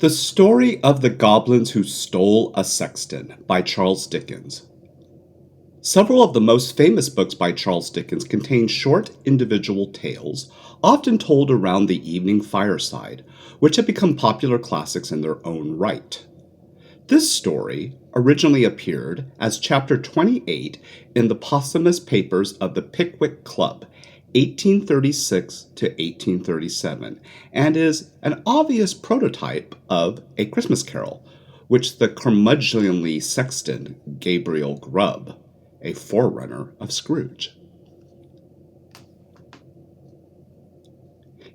The Story of the Goblins Who Stole a Sexton by Charles Dickens. Several of the most famous books by Charles Dickens contain short individual tales, often told around the evening fireside, which have become popular classics in their own right. This story originally appeared as Chapter 28 in the posthumous papers of the Pickwick Club, 1836 to 1837, and is an obvious prototype of A Christmas Carol, which the curmudgeonly sexton Gabriel Grubb, a forerunner of Scrooge.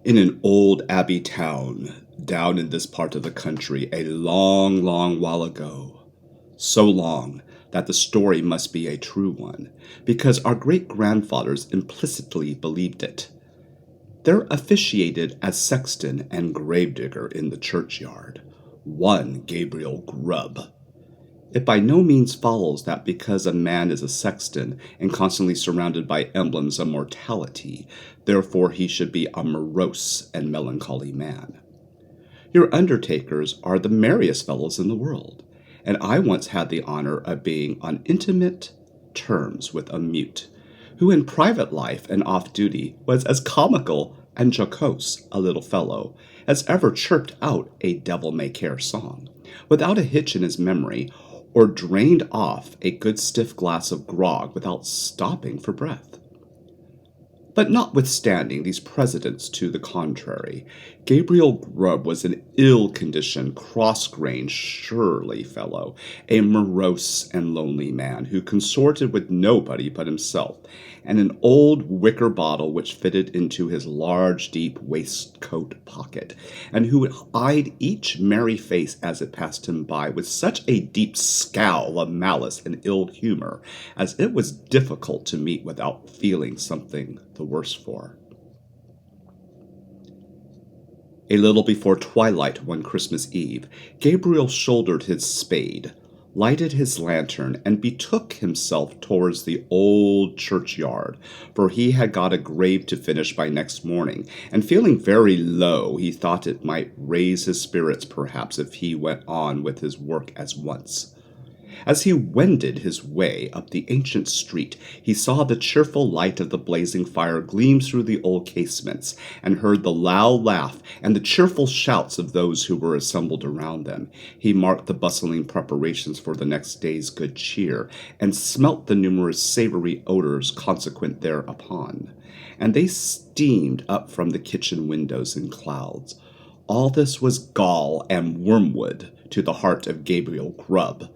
In an old abbey town down in this part of the country a long, long while ago, so long that the story must be a true one, because our great-grandfathers implicitly believed it. There officiated as sexton and gravedigger in the churchyard one Gabriel Grubb. It by no means follows that because a man is a sexton and constantly surrounded by emblems of mortality, therefore he should be a morose and melancholy man. Your undertakers are the merriest fellows in the world, and I once had the honor of being on intimate terms with a mute, who in private life and off-duty was as comical and jocose a little fellow as ever chirped out a devil-may-care song, without a hitch in his memory, or drained off a good stiff glass of grog without stopping for breath. But notwithstanding these precedents to the contrary, Gabriel Grubb was an ill-conditioned, cross-grained, surly fellow, a morose and lonely man who consorted with nobody but himself, and an old wicker bottle which fitted into his large, deep waistcoat pocket, and who eyed each merry face as it passed him by with such a deep scowl of malice and ill humor as it was difficult to meet without feeling something the worse for. A little before twilight one Christmas Eve, Gabriel shouldered his spade, lighted his lantern, and betook himself towards the old churchyard, for he had got a grave to finish by next morning, and feeling very low, he thought it might raise his spirits perhaps if he went on with his work as once. As he wended his way up the ancient street, he saw the cheerful light of the blazing fire gleam through the old casements, and heard the loud laugh and the cheerful shouts of those who were assembled around them. He marked the bustling preparations for the next day's good cheer, and smelt the numerous savory odors consequent thereupon, and they steamed up from the kitchen windows in clouds. All this was gall and wormwood to the heart of Gabriel Grubb,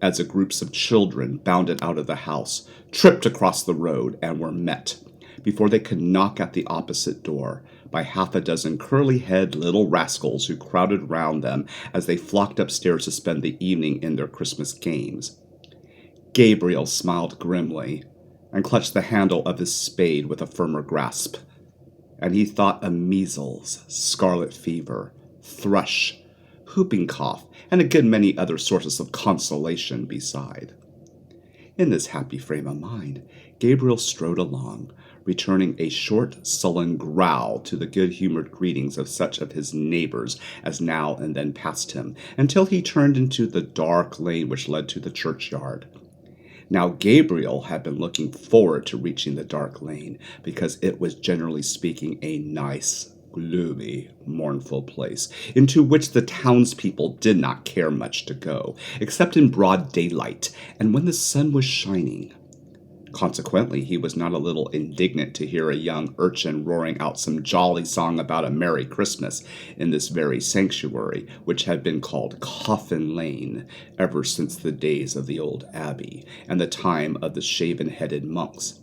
as the groups of children bounded out of the house, tripped across the road, and were met, before they could knock at the opposite door, by half a dozen curly-headed little rascals who crowded round them as they flocked upstairs to spend the evening in their Christmas games. Gabriel smiled grimly, and clutched the handle of his spade with a firmer grasp, and he thought of measles, scarlet fever, thrush, whooping cough, and a good many other sources of consolation beside. In this happy frame of mind, Gabriel strode along, returning a short, sullen growl to the good-humored greetings of such of his neighbors as now and then passed him, until he turned into the dark lane which led to the churchyard. Now Gabriel had been looking forward to reaching the dark lane, because it was generally speaking a nice, gloomy, mournful place, into which the townspeople did not care much to go, except in broad daylight, and when the sun was shining. Consequently, he was not a little indignant to hear a young urchin roaring out some jolly song about a Merry Christmas in this very sanctuary, which had been called Coffin Lane ever since the days of the old abbey, and the time of the shaven-headed monks.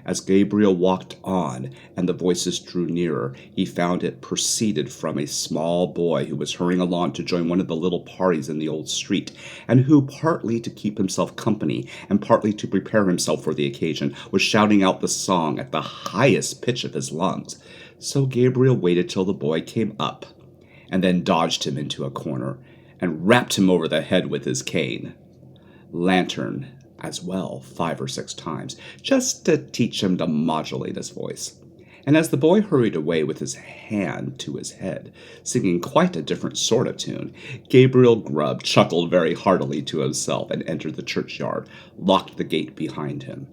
As Gabriel walked on, and the voices drew nearer, he found it proceeded from a small boy who was hurrying along to join one of the little parties in the old street, and who, partly to keep himself company, and partly to prepare himself for the occasion, was shouting out the song at the highest pitch of his lungs. So Gabriel waited till the boy came up, and then dodged him into a corner, and rapped him over the head with his cane. Lantern as well 5 or 6 times, just to teach him to modulate his voice. And as the boy hurried away with his hand to his head, singing quite a different sort of tune, Gabriel Grubb chuckled very heartily to himself and entered the churchyard, locked the gate behind him.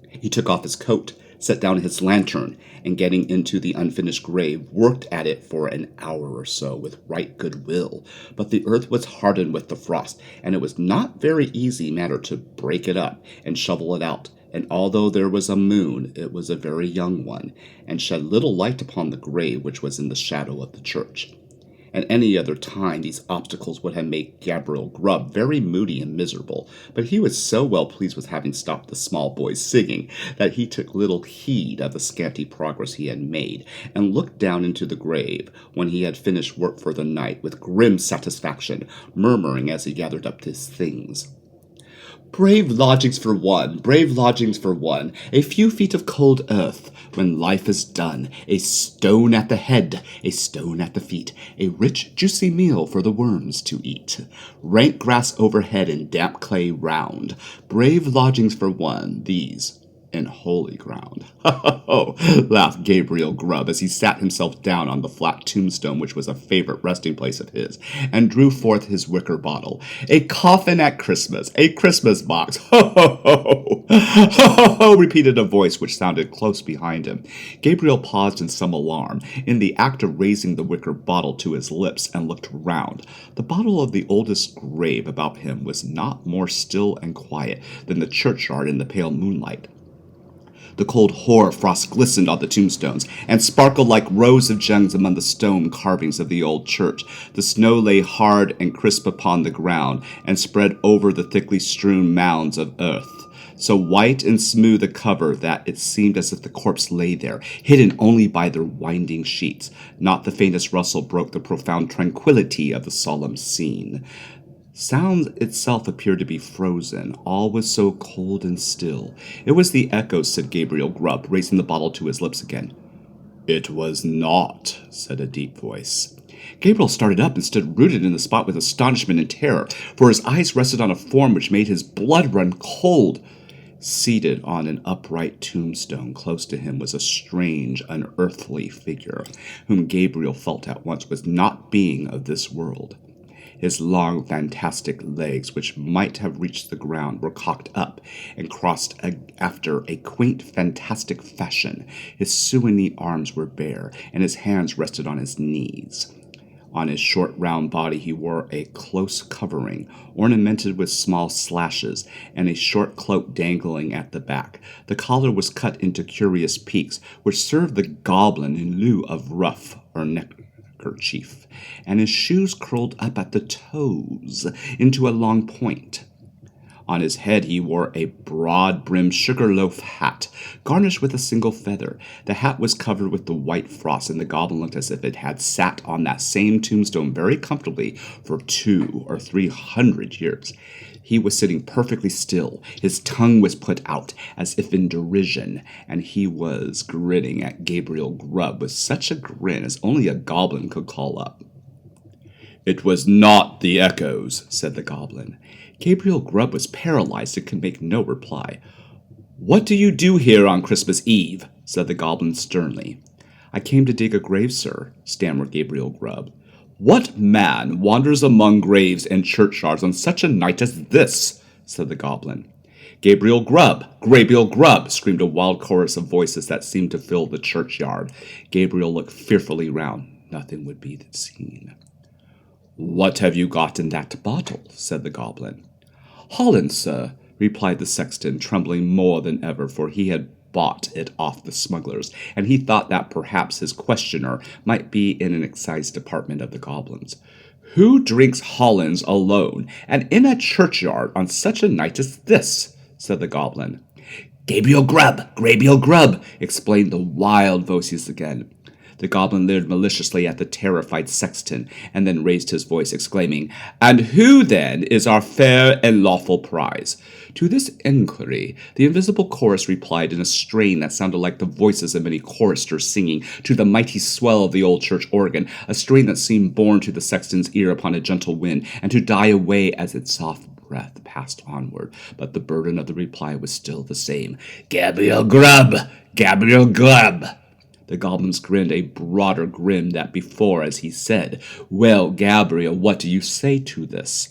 He took off his coat, set down his lantern, and getting into the unfinished grave, worked at it for an hour or so with right good will. But the earth was hardened with the frost, and it was not very easy matter to break it up and shovel it out. And although there was a moon, it was a very young one, and shed little light upon the grave which was in the shadow of the church. At any other time, these obstacles would have made Gabriel Grubb very moody and miserable, but he was so well pleased with having stopped the small boy's singing that he took little heed of the scanty progress he had made, and looked down into the grave, when he had finished work for the night, with grim satisfaction, murmuring as he gathered up his things. Brave lodgings for one, brave lodgings for one, a few feet of cold earth, when life is done, a stone at the head, a stone at the feet, a rich, juicy meal for the worms to eat, rank grass overhead and damp clay round, brave lodgings for one, these, in holy ground. Ho, laughed Gabriel Grubb as he sat himself down on the flat tombstone which was a favorite resting place of his, and drew forth his wicker bottle. A coffin at Christmas, a Christmas box. Ho, ho, ho! Ho, ho, ho! Repeated a voice which sounded close behind him. Gabriel paused in some alarm, in the act of raising the wicker bottle to his lips, and looked round. The bottle of the oldest grave about him was not more still and quiet than the churchyard in the pale moonlight. The cold hoar frost glistened on the tombstones, and sparkled like rows of gems among the stone carvings of the old church. The snow lay hard and crisp upon the ground, and spread over the thickly strewn mounds of earth, so white and smooth a cover that it seemed as if the corpse lay there, hidden only by their winding sheets. Not the faintest rustle broke the profound tranquillity of the solemn scene. Sound itself appeared to be frozen. All was so cold and still. It was the echoes, said Gabriel Grubb, raising the bottle to his lips again. It was not, said a deep voice. Gabriel started up and stood rooted in the spot with astonishment and terror, for his eyes rested on a form which made his blood run cold. Seated on an upright tombstone close to him was a strange, unearthly figure, whom Gabriel felt at once was not being of this world. His long, fantastic legs, which might have reached the ground, were cocked up and crossed after a quaint, fantastic fashion. His sinewy arms were bare, and his hands rested on his knees. On his short, round body he wore a close covering, ornamented with small slashes, and a short cloak dangling at the back. The collar was cut into curious peaks, which served the goblin in lieu of ruff or neckerchief, and his shoes curled up at the toes into a long point. On his head he wore a broad-brimmed sugar-loaf hat, garnished with a single feather. The hat was covered with the white frost, and the goblin looked as if it had sat on that same tombstone very comfortably for 200 or 300 years. He was sitting perfectly still. His tongue was put out, as if in derision, and he was grinning at Gabriel Grubb with such a grin as only a goblin could call up. "It was not the echoes," said the goblin. Gabriel Grubb was paralyzed and could make no reply. "What do you do here on Christmas Eve?" said the goblin sternly. "I came to dig a grave, sir," stammered Gabriel Grubb. "What man wanders among graves and churchyards on such a night as this?" said the goblin. "Gabriel Grubb! Gabriel Grubb!" screamed a wild chorus of voices that seemed to fill the churchyard. Gabriel looked fearfully round. Nothing would be seen. "What have you got in that bottle?" said the goblin. "Holland, sir," replied the sexton, trembling more than ever, for he had bought it off the smugglers, and he thought that perhaps his questioner might be in an excise department of the goblins. "Who drinks Hollands alone, and in a churchyard on such a night as this?" said the goblin. "Gabriel Grubb! Gabriel Grubb!" explained the wild voices again. The goblin leered maliciously at the terrified sexton, and then raised his voice, exclaiming, "And who, then, is our fair and lawful prize?" To this inquiry, the invisible chorus replied in a strain that sounded like the voices of many choristers singing to the mighty swell of the old church organ, a strain that seemed borne to the sexton's ear upon a gentle wind, and to die away as its soft breath passed onward. But the burden of the reply was still the same. "Gabriel Grubb! Gabriel Glubb! The goblins grinned a broader grin than before as he said, Well, Gabriel, what do you say to this?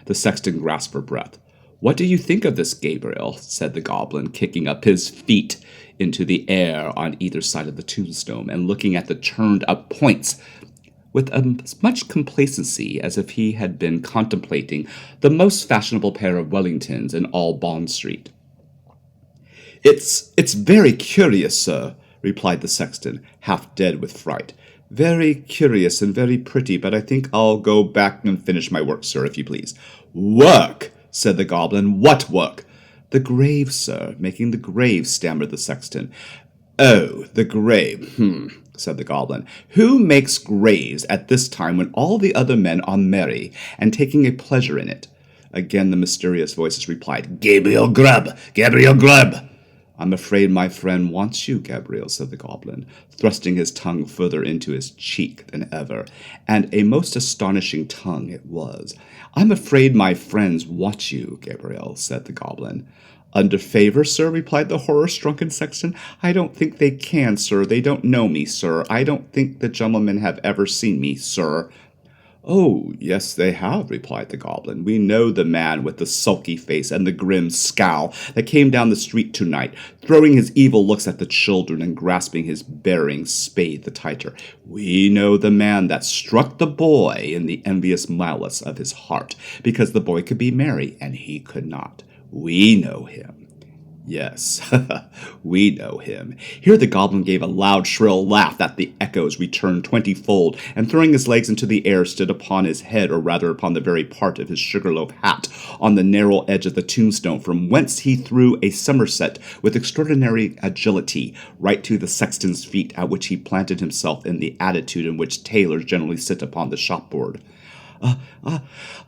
The sexton grasped for breath. What do you think of this, Gabriel? Said the goblin, kicking up his feet into the air on either side of the tombstone and looking at the turned-up points with as much complacency as if he had been contemplating the most fashionable pair of Wellingtons in all Bond Street. It's very curious, sir, replied the sexton, half dead with fright. Very curious and very pretty, but I think I'll go back and finish my work, sir, if you please. Work, said the goblin. What work? The grave, sir, making the grave, stammered the sexton. Oh, the grave, said the goblin. Who makes graves at this time when all the other men are merry and taking a pleasure in it? Again the mysterious voices replied, Gabriel Glubb! Gabriel Glubb! I'm afraid my friend wants you, Gabriel, said the goblin, thrusting his tongue further into his cheek than ever, and a most astonishing tongue it was. I'm afraid my friends want you, Gabriel, said the goblin. Under favor, sir, replied the horror-strucken sexton. I don't think they can, sir. They don't know me, sir. I don't think the gentlemen have ever seen me, sir. Oh, yes, they have, replied the goblin. We know the man with the sulky face and the grim scowl that came down the street tonight, throwing his evil looks at the children and grasping his bearing spade the tighter. We know the man that struck the boy in the envious malice of his heart, because the boy could be merry and he could not. We know him. Yes, we know him. Here the goblin gave a loud, shrill laugh that the echoes returned 20-fold, and throwing his legs into the air, stood upon his head, or rather upon the very part of his sugarloaf hat, on the narrow edge of the tombstone, from whence he threw a somerset with extraordinary agility, right to the sexton's feet, at which he planted himself in the attitude in which tailors generally sit upon the shopboard.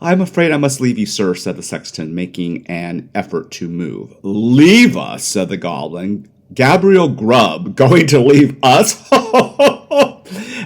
I'm afraid I must leave you, sir, said the sexton, making an effort to move. Leave us, said the goblin. Gabriel Glubb going to leave us?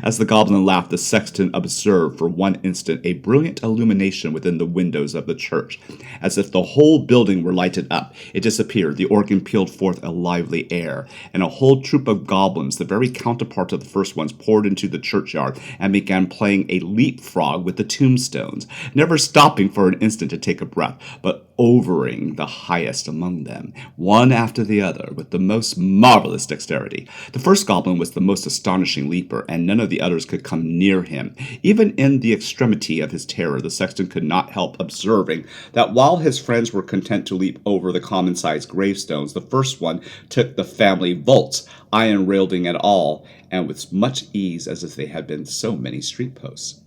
As the goblin laughed, the sexton observed for one instant a brilliant illumination within the windows of the church. As if the whole building were lighted up, it disappeared, the organ pealed forth a lively air, and a whole troop of goblins, the very counterpart of the first ones, poured into the churchyard and began playing a leapfrog with the tombstones, never stopping for an instant to take a breath, but overing the highest among them, one after the other, with the most marvelous dexterity. The first goblin was the most astonishing leaper, and none of the others could come near him. Even in the extremity of his terror, the sexton could not help observing that while his friends were content to leap over the common-sized gravestones, the first one took the family vaults, iron railing and all, and with much ease as if they had been so many street posts.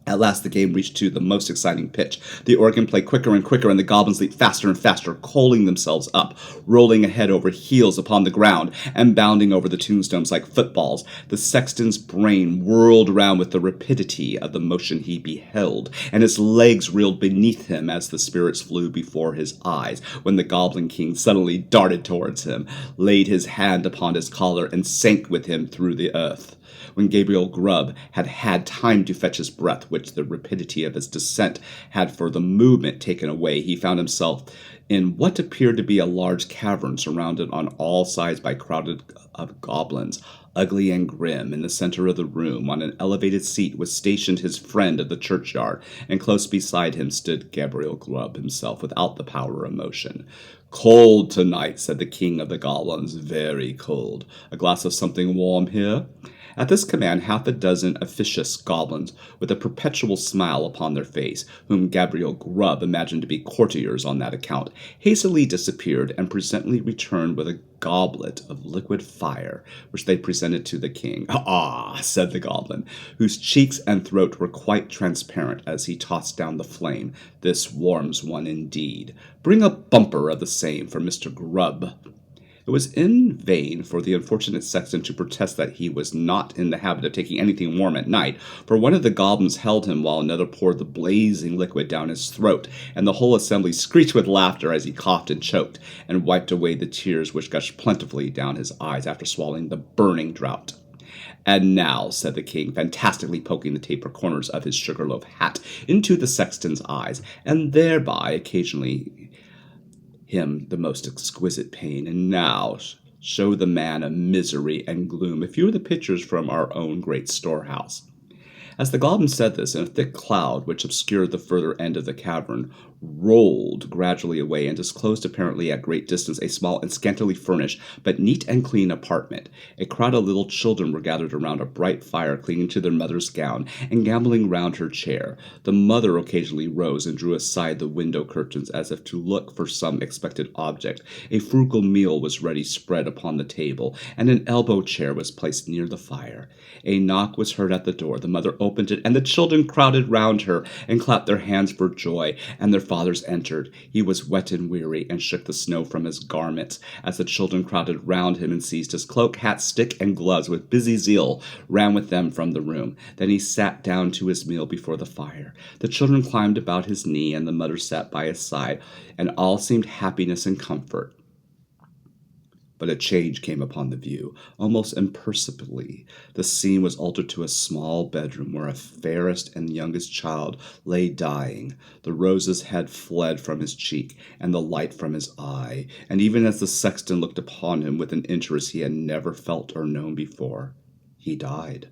At last the game reached to the most exciting pitch. The organ played quicker and quicker, and the goblins leaped faster and faster, coiling themselves up, rolling head over heels upon the ground, and bounding over the tombstones like footballs. The sexton's brain whirled around with the rapidity of the motion he beheld, and his legs reeled beneath him as the spirits flew before his eyes, when the goblin king suddenly darted towards him, laid his hand upon his collar, and sank with him through the earth. When Gabriel Glubb had had time to fetch his breath, which the rapidity of his descent had for the moment taken away, he found himself in what appeared to be a large cavern, surrounded on all sides by crowded of goblins, ugly and grim. In the center of the room, on an elevated seat, was stationed his friend of the churchyard, and close beside him stood Gabriel Glubb himself, without the power of motion. Cold tonight, said the king of the goblins, very cold. A glass of something warm here? At this command, half a dozen officious goblins, with a perpetual smile upon their face, whom Gabriel Glubb imagined to be courtiers on that account, hastily disappeared, and presently returned with a goblet of liquid fire, which they presented to the king. Ah, said the goblin, whose cheeks and throat were quite transparent as he tossed down the flame, this warms one indeed. Bring a bumper of the same for Mr. Glubb. It was in vain for the unfortunate sexton to protest that he was not in the habit of taking anything warm at night, for one of the goblins held him while another poured the blazing liquid down his throat, and the whole assembly screeched with laughter as he coughed and choked, and wiped away the tears which gushed plentifully down his eyes after swallowing the burning draught. And now, said the king, fantastically poking the taper corners of his sugarloaf hat into the sexton's eyes, and thereby occasionally him the most exquisite pain. And now, show the man of misery and gloom a few of the pictures from our own great storehouse. As the goblin said this, a thick cloud, which obscured the further end of the cavern, rolled gradually away and disclosed apparently at great distance a small and scantily furnished, but neat and clean apartment. A crowd of little children were gathered around a bright fire, clinging to their mother's gown and gambolling round her chair. The mother occasionally rose and drew aside the window curtains as if to look for some expected object. A frugal meal was ready spread upon the table, and an elbow chair was placed near the fire. A knock was heard at the door. The mother opened it, and the children crowded round her and clapped their hands for joy, and their fathers entered. He was wet and weary, and shook the snow from his garments. As the children crowded round him and seized his cloak, hat, stick, and gloves with busy zeal, ran with them from the room. Then he sat down to his meal before the fire. The children climbed about his knee, and the mother sat by his side, and all seemed happiness and comfort. But a change came upon the view, almost imperceptibly. The scene was altered to a small bedroom where a fairest and youngest child lay dying. The roses had fled from his cheek, and the light from his eye, and even as the sexton looked upon him with an interest he had never felt or known before, he died.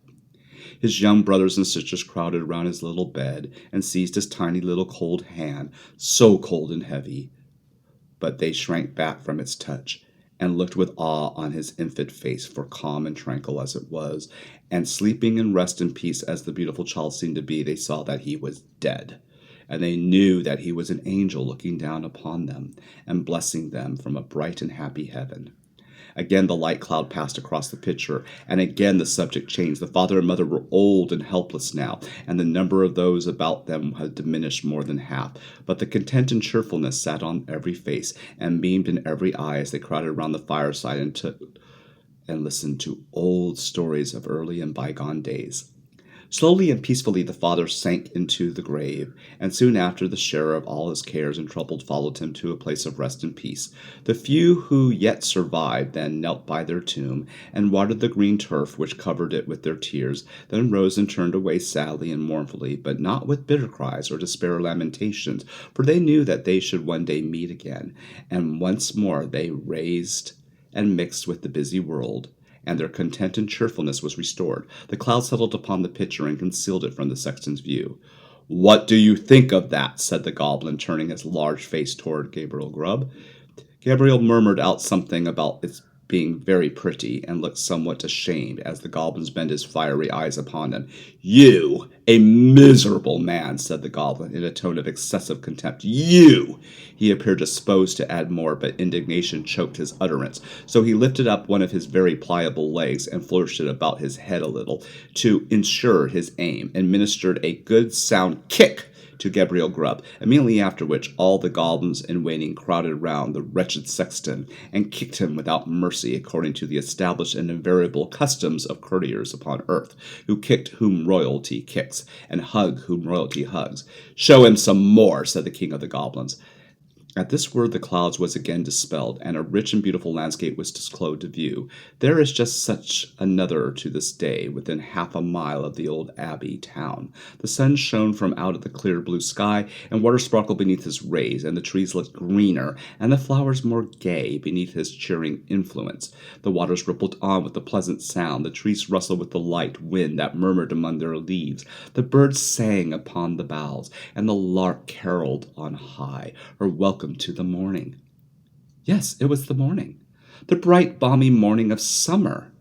His young brothers and sisters crowded around his little bed and seized his tiny little cold hand, so cold and heavy. But they shrank back from its touch, and looked with awe on his infant face, for calm and tranquil as it was, and sleeping in rest and peace as the beautiful child seemed to be, they saw that he was dead, and they knew that he was an angel looking down upon them and blessing them from a bright and happy heaven. Again the light cloud passed across the picture, and again the subject changed. The father and mother were old and helpless now, and the number of those about them had diminished more than half. But the content and cheerfulness sat on every face, and beamed in every eye as they crowded around the fireside and listened to old stories of early and bygone days. Slowly and peacefully the father sank into the grave, and soon after the sharer of all his cares and troubles followed him to a place of rest and peace. The few who yet survived then knelt by their tomb, and watered the green turf which covered it with their tears, then rose and turned away sadly and mournfully, but not with bitter cries or despair lamentations, for they knew that they should one day meet again, and once more they raised and mixed with the busy world, and their content and cheerfulness was restored. The cloud settled upon the picture and concealed it from the sexton's view. "What do you think of that?" said the goblin, turning his large face toward Gabriel Grubb. Gabriel murmured out something about its being very pretty, and looked somewhat ashamed as the goblins bent his fiery eyes upon him. "You, a miserable man," said the goblin, in a tone of excessive contempt. "You!" He appeared disposed to add more, but indignation choked his utterance, so he lifted up one of his very pliable legs and flourished it about his head a little, to ensure his aim, and ministered a good sound kick to Gabriel Grubb, immediately after which all the goblins in waiting crowded round the wretched sexton, and kicked him without mercy, according to the established and invariable customs of courtiers upon earth, who kicked whom royalty kicks, and hug whom royalty hugs. "Show him some more," said the king of the goblins. At this word the clouds was again dispelled, and a rich and beautiful landscape was disclosed to view. There is just such another to this day, within half a mile of the old abbey town. The sun shone from out of the clear blue sky, and water sparkled beneath his rays, and the trees looked greener, and the flowers more gay, beneath his cheering influence. The waters rippled on with a pleasant sound, the trees rustled with the light wind that murmured among their leaves, the birds sang upon the boughs, and the lark caroled on high, her welcome to the morning. Yes, it was the morning. The bright, balmy morning of summer.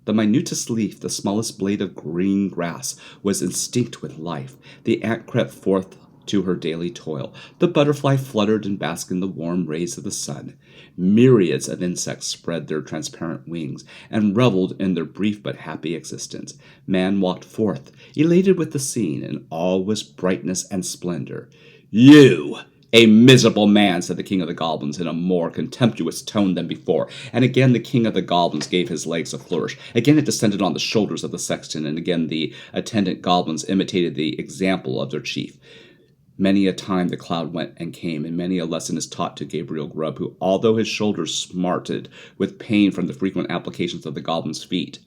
The minutest leaf, the smallest blade of green grass, was instinct with life. The ant crept forth to her daily toil. The butterfly fluttered and basked in the warm rays of the sun. Myriads of insects spread their transparent wings, and reveled in their brief but happy existence. Man walked forth, elated with the scene, and all was brightness and splendor. "You, a miserable man," said the king of the goblins in a more contemptuous tone than before, and again the king of the goblins gave his legs a flourish. Again it descended on the shoulders of the sexton, and again the attendant goblins imitated the example of their chief. Many a time the cloud went and came, and many a lesson is taught to Gabriel Grubb, who, although his shoulders smarted with pain from the frequent applications of the goblin's feet,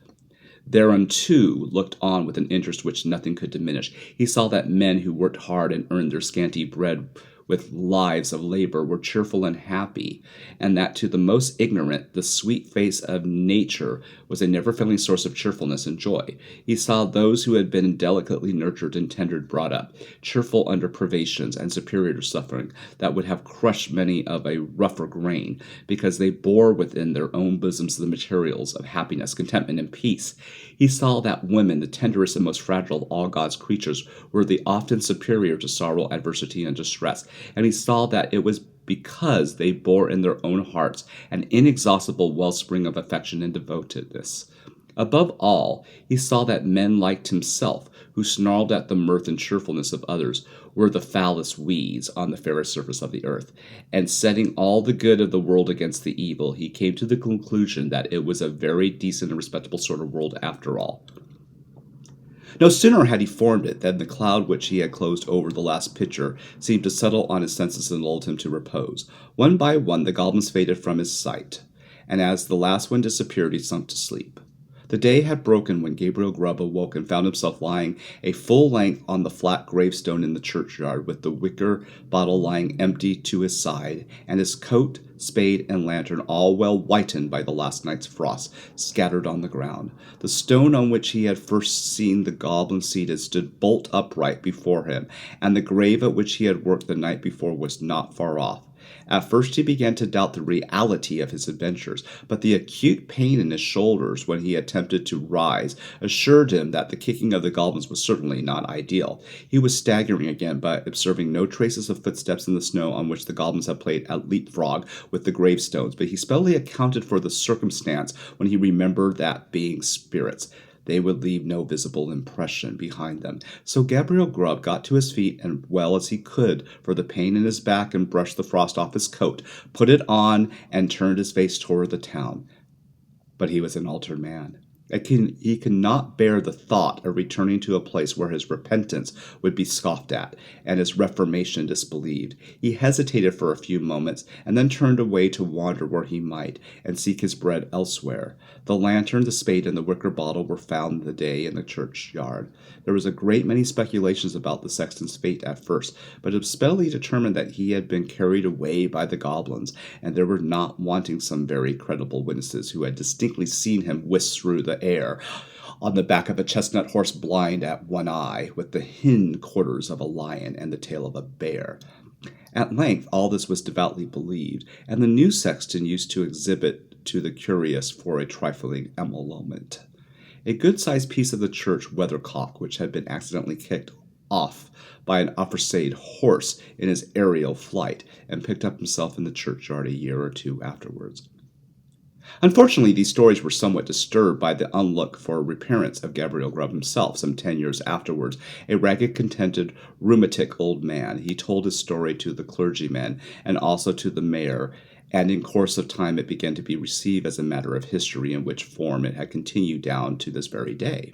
thereunto looked on with an interest which nothing could diminish. He saw that men who worked hard and earned their scanty bread with lives of labor were cheerful and happy, and that to the most ignorant the sweet face of nature was a never-failing source of cheerfulness and joy. He saw those who had been delicately nurtured and tendered brought up, cheerful under privations and superior suffering that would have crushed many of a rougher grain, because they bore within their own bosoms the materials of happiness, contentment, and peace. He saw that women, the tenderest and most fragile of all God's creatures, were the often superior to sorrow, adversity, and distress, and he saw that it was because they bore in their own hearts an inexhaustible wellspring of affection and devotedness. Above all, he saw that men like himself, who snarled at the mirth and cheerfulness of others, were the foulest weeds on the fairest surface of the earth, and setting all the good of the world against the evil, he came to the conclusion that it was a very decent and respectable sort of world after all. No sooner had he formed it than the cloud which he had closed over the last picture seemed to settle on his senses and lulled him to repose. One by one the goblins faded from his sight, and as the last one disappeared he sunk to sleep. The day had broken when Gabriel Grubb awoke and found himself lying a full length on the flat gravestone in the churchyard, with the wicker bottle lying empty to his side, and his coat, spade, and lantern, all well whitened by the last night's frost, scattered on the ground. The stone on which he had first seen the goblin seated stood bolt upright before him, and the grave at which he had worked the night before was not far off. At first he began to doubt the reality of his adventures, but the acute pain in his shoulders when he attempted to rise assured him that the kicking of the goblins was certainly not ideal. He was staggering again, but observing no traces of footsteps in the snow on which the goblins had played at leapfrog with the gravestones. But he speedily accounted for the circumstance when he remembered that, being spirits, they would leave no visible impression behind them. So Gabriel Grubb got to his feet as well as he could for the pain in his back, and brushed the frost off his coat, put it on, and turned his face toward the town. But he was an altered man. He could not bear the thought of returning to a place where his repentance would be scoffed at, and his reformation disbelieved. He hesitated for a few moments, and then turned away to wander where he might, and seek his bread elsewhere. The lantern, the spade, and the wicker bottle were found the day in the churchyard. There was a great many speculations about the sexton's fate at first, but it was speedily determined that he had been carried away by the goblins, and there were not wanting some very credible witnesses who had distinctly seen him whisk through the air on the back of a chestnut horse, blind at one eye, with the hind quarters of a lion and the tail of a bear. At length all this was devoutly believed, and the new sexton used to exhibit to the curious for a trifling emolument a good-sized piece of the church weathercock which had been accidentally kicked off by an aforesaid horse in his aerial flight, and picked up himself in the churchyard a year or two afterwards. Unfortunately, these stories were somewhat disturbed by the unlooked-for reappearance of Gabriel Grubb himself some 10 years afterwards, a ragged, contented, rheumatic old man. He told his story to the clergyman and also to the mayor, and in course of time it began to be received as a matter of history, in which form it had continued down to this very day.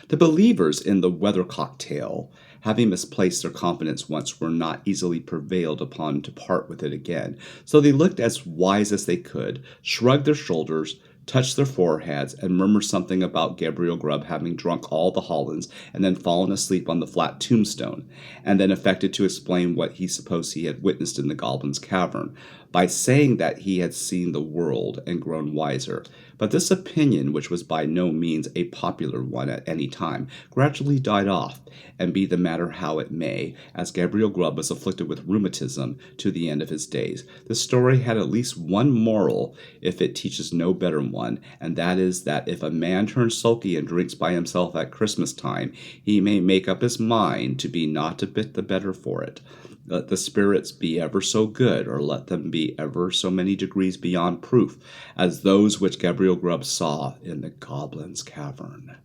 The believers in the weathercock tale, having misplaced their confidence once, were not easily prevailed upon to part with it again, so they looked as wise as they could, shrugged their shoulders, touched their foreheads, and murmured something about Gabriel Grubb having drunk all the Hollands and then fallen asleep on the flat tombstone, and then affected to explain what he supposed he had witnessed in the Goblins' cavern, by saying that he had seen the world and grown wiser. But this opinion, which was by no means a popular one at any time, gradually died off, and be the matter how it may, as Gabriel Grubb was afflicted with rheumatism to the end of his days, the story had at least one moral, if it teaches no better one, and that is that if a man turns sulky and drinks by himself at Christmas time, he may make up his mind to be not a bit the better for it. Let the spirits be ever so good, or let them be ever so many degrees beyond proof, as those which Gabriel Grubb saw in the Goblins' cavern.